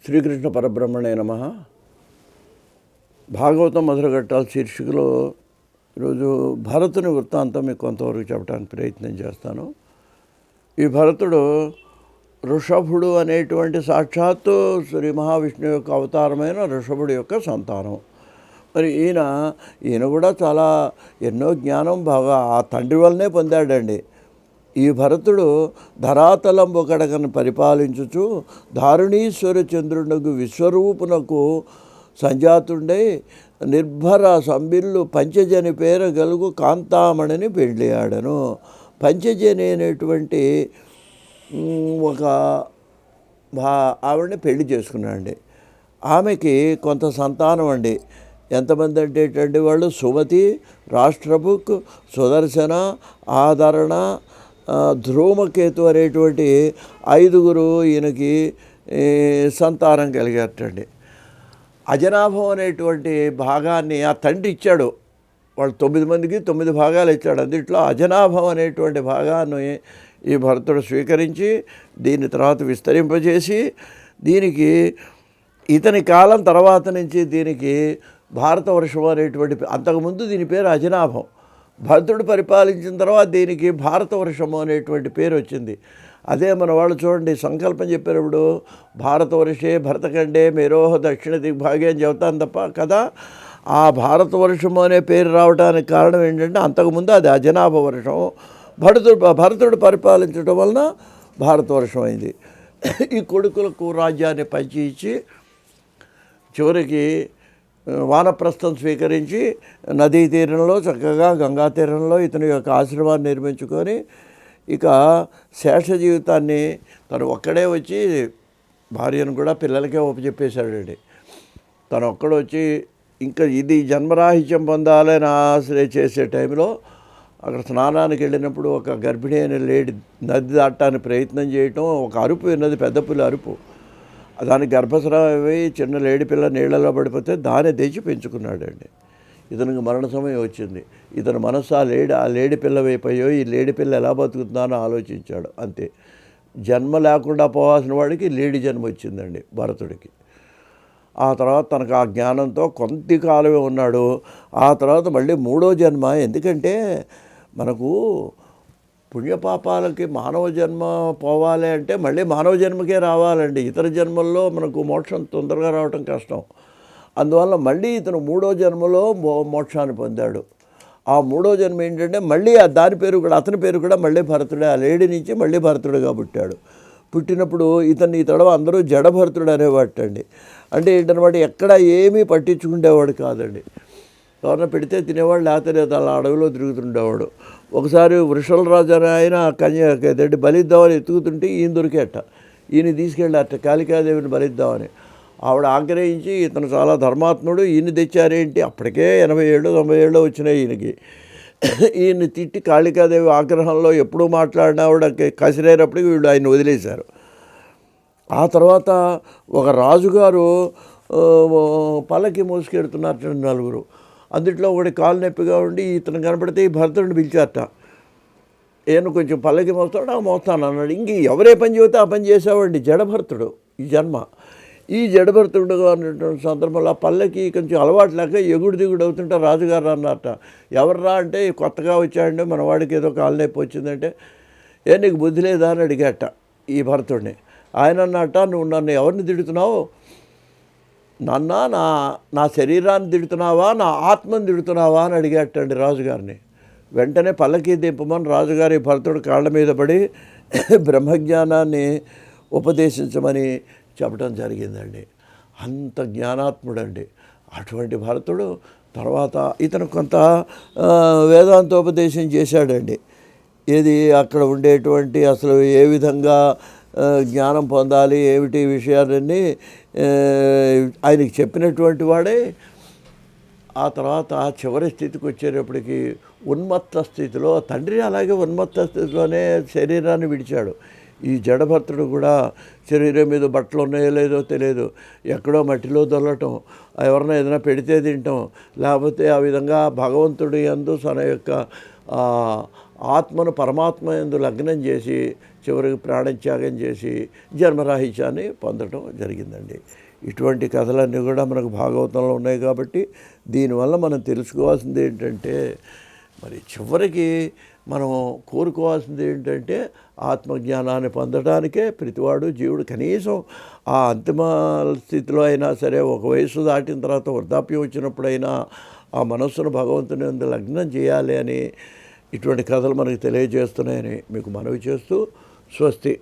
శ్రీకృష్ణ పరబ్రహ్మణే నమః. భాగవతం మొదలుగట్టాలి శీర్షికలో ఈరోజు భరతుని వృత్తాంతం మీకు కొంతవరకు చెప్పడానికి ప్రయత్నం చేస్తాను. ఈ భరతుడు ఋషభుడు అనేటువంటి సాక్షాత్తు శ్రీ మహావిష్ణువు యొక్క అవతారమైన ఋషభుడు యొక్క సంతానం. మరి ఈయన కూడా చాలా ఎన్నో జ్ఞానం బాగా ఆ తండ్రి వల్లనే పొందాడండి. ఈ భరతుడు ధరాతలంబు కడకను పరిపాలించుచు దారుణీశ్వర చంద్రునకు విశ్వరూపునకు సంజాతుండై నిర్భర సంబిల్లు పంచజని పేర గలుగు కాంతామణిని పెళ్ళియాడను. పంచజని అనేటువంటి ఒక ఆవిడని పెళ్లి చేసుకున్నాడండి. ఆమెకి కొంత సంతానం అండి. ఎంతమంది అంటే వాళ్ళు సుమతి, రాష్ట్రబుక్, సుదర్శన, ఆదరణ, ధ్రువకేతు అనేటువంటి 5 ఈయనకి సంతానం కలిగారటండి. అజనాభం అనేటువంటి భాగాన్ని ఆ తండ్రి ఇచ్చాడు. వాళ్ళు 9 మందికి 9 భాగాలు ఇచ్చాడు. అందుట్లో అజనాభం అనేటువంటి భాగాన్ని ఈ భరతుడు స్వీకరించి దీని తర్వాత విస్తరింపజేసి దీనికి ఇతని కాలం తర్వాత నుంచి దీనికి భారతవర్షం అనేటువంటి అంతకుముందు దీని పేరు అజనాభం. భరతుడు పరిపాలించిన తర్వాత దీనికి భారతవర్షము అనేటువంటి పేరు వచ్చింది. అదే మన వాళ్ళు చూడండి సంకల్పం చెప్పినప్పుడు భారతవర్షే భరతఖండే మేరోహ దక్షిణ దిగ్భాగే అని చెబుతాను తప్ప కదా. ఆ భారతవర్షము అనే పేరు రావడానికి కారణం ఏంటంటే అంతకుముందు అది అజనాభ వర్షం. భరతుడు పరిపాలించడం వలన భారతవర్షం అయింది. ఈ కొడుకులకు రాజ్యాన్ని పంచి ఇచ్చి చివరికి వానప్రస్థం స్వీకరించి నదీ తీరంలో చక్కగా గంగా తీరంలో ఇతని యొక్క ఆశ్రమాన్ని నిర్మించుకొని ఇక శేష జీవితాన్ని తను ఒక్కడే వచ్చి భార్యను కూడా పిల్లలకే ఒప్పచెప్పేశాడండి. తను ఒక్కడు వచ్చి ఇంకా ఇది జన్మరాహిత్యం పొందాలని ఆశ్రయ చేసే టైంలో అక్కడ స్నానానికి వెళ్ళినప్పుడు ఒక గర్భిణి అయిన లేడీ నది దాటడానికి ప్రయత్నం చేయటం, ఒక అరుపు విన్నది, పెద్ద పులి అరుపు. దానికి గర్భస్రావమై చిన్న లేడి పిల్ల నీళ్ళలో పడిపోతే దాన్ని తెచ్చి పెంచుకున్నాడండి. ఇతనికి మరణ సమయం వచ్చింది. ఇతని మనస్సు ఆ లేడి పిల్ల వైపోయో ఈ లేడి పిల్ల ఎలా బతుకుతుందని ఆలోచించాడు. అంతే, జన్మ లేకుండా పోవాల్సిన వాడికి లేడి జన్మ వచ్చిందండి భరతుడికి. ఆ తర్వాత తనకు ఆ జ్ఞానంతో కొంతకాలమే ఉన్నాడు. ఆ తర్వాత మళ్ళీ 3వ జన్మ. ఎందుకంటే మనకు పుణ్యపాపాలకి మానవ జన్మ పోవాలి అంటే మళ్ళీ మానవ జన్మకే రావాలండి. ఇతర జన్మల్లో మనకు మోక్షం తొందరగా రావటం కష్టం. అందువల్ల మళ్ళీ ఇతను 3వ జన్మలో మోక్షాన్ని పొందాడు. ఆ 3వ జన్మ ఏంటంటే మళ్ళీ దాని పేరు కూడా అతని పేరు కూడా మళ్ళీ భరతుడే. ఆ లేడీ నుంచి మళ్ళీ భరతుడిగా పుట్టాడు. పుట్టినప్పుడు ఈ తడవ అందరూ జడభరతుడు అనేవాటండి. అంటే ఏంటన్నమాట, ఎక్కడ ఏమీ పట్టించుకునేవాడు కాదండి. ఎవరన్నా పెడితే తినేవాడు, లేకపోతే అలా అడవిలో తిరుగుతుండేవాడు. ఒకసారి వృషలరాజు అని ఆయన బలిద్దామని ఎత్తుకుతుంటే ఈయన దొరికేట. ఈయన తీసుకెళ్ళారట కాళికాదేవిని బలిద్దామని. ఆవిడ ఆగ్రహించి ఇతను చాలా ధర్మాత్ముడు, ఈయన తెచ్చారేంటి, అప్పటికే 87-90 వచ్చినాయి ఈయనకి. ఈయన్ని తిట్టి కాళికాదేవి ఆగ్రహంలో ఎప్పుడూ మాట్లాడిన ఆవిడ కసిరేటప్పటికి వీళ్ళు ఆయన వదిలేశారు. ఆ తర్వాత ఒక రాజుగారు పల్లకి మోసుకెడుతున్నారు 4. అందుట్లో ఒకటి కాలు నొప్పిగా ఉండి ఇతను కనపడితే ఈ భరతుడిని పిలిచారట. నేను కొంచెం పల్లకి మోస్తాడు, మోస్తాను అన్నాడు. ఇంక ఎవరే పని చెబితే ఆ పని చేసేవాడిని. జడభరతుడు ఈ జన్మ. ఈ జడభరతుడుగా ఉన్నటువంటి సందర్భంలో ఆ పల్లకి కొంచెం అలవాటు లేక ఎగుడు దిగుడు అవుతుంటే రాజుగారు అన్నారట. ఎవర్రా అంటే కొత్తగా వచ్చాడంటే మన వాడికి ఏదో కాలు నొప్పి వచ్చిందంటే నీకు బుద్ధి లేదా అని అడిగాట ఈ భరతుడిని. ఆయన అన్నట్ట, నువ్వు నన్ను ఎవరిని తిడుతున్నావు, నా శరీరాన్ని తిడుతున్నావా, నా ఆత్మని తిడుతున్నావా అని అడిగేటండి రాజుగారిని. వెంటనే పల్లకి దింపమని రాజుగారి భరతుడు కాళ్ళ మీద పడి బ్రహ్మజ్ఞానాన్ని ఉపదేశించమని చెప్పడం జరిగిందండి. అంత జ్ఞానాత్ముడండి అటువంటి భరతుడు. తర్వాత ఇతను కొంత వేదాంతోపదేశం చేశాడండి. ఏది అక్కడ ఉండేటువంటి అసలు ఏ విధంగా జ్ఞానం పొందాలి ఏమిటి విషయాలన్నీ ఆయనకి చెప్పినటువంటి వాడే. ఆ తర్వాత చివరి స్థితికి వచ్చేటప్పటికి ఉన్మత్త స్థితిలో తండ్రి అలాగే ఉన్మత్త స్థితిలోనే శరీరాన్ని విడిచాడు. ఈ జడభర్తుడు కూడా శరీరం మీద బట్టలు ఉన్నాయో లేదో తెలియదు, ఎక్కడో మట్టిలో దొల్లటం, ఎవరైనా ఏదైనా పెడితే తింటాం, లేకపోతే ఆ విధంగా భగవంతుడి యందు తన యొక్క ఆత్మను పరమాత్మ యందు లగ్నం చేసి చివరికి ప్రాణత్యాగం చేసి జన్మరాహిత్యాన్ని పొందడం జరిగిందండి. ఇటువంటి కథలన్నీ కూడా మనకు భాగవతంలో ఉన్నాయి కాబట్టి దీనివల్ల మనం తెలుసుకోవాల్సింది ఏంటంటే మరి చివరికి మనం కోరుకోవాల్సింది ఏంటంటే ఆత్మజ్ఞానాన్ని పొందడానికే ప్రతివాడు జీవుడు కనీసం ఆ అంతిమ స్థితిలో అయినా సరే ఒక వయసు దాటిన తర్వాత వృద్ధాప్యం వచ్చినప్పుడైనా ఆ మనస్సును భగవంతుని యందు లగ్నం చేయాలి అని ఇటువంటి కథలు మనకు తెలియజేస్తున్నాయని మీకు మనవి చేస్తూ స్వస్తి.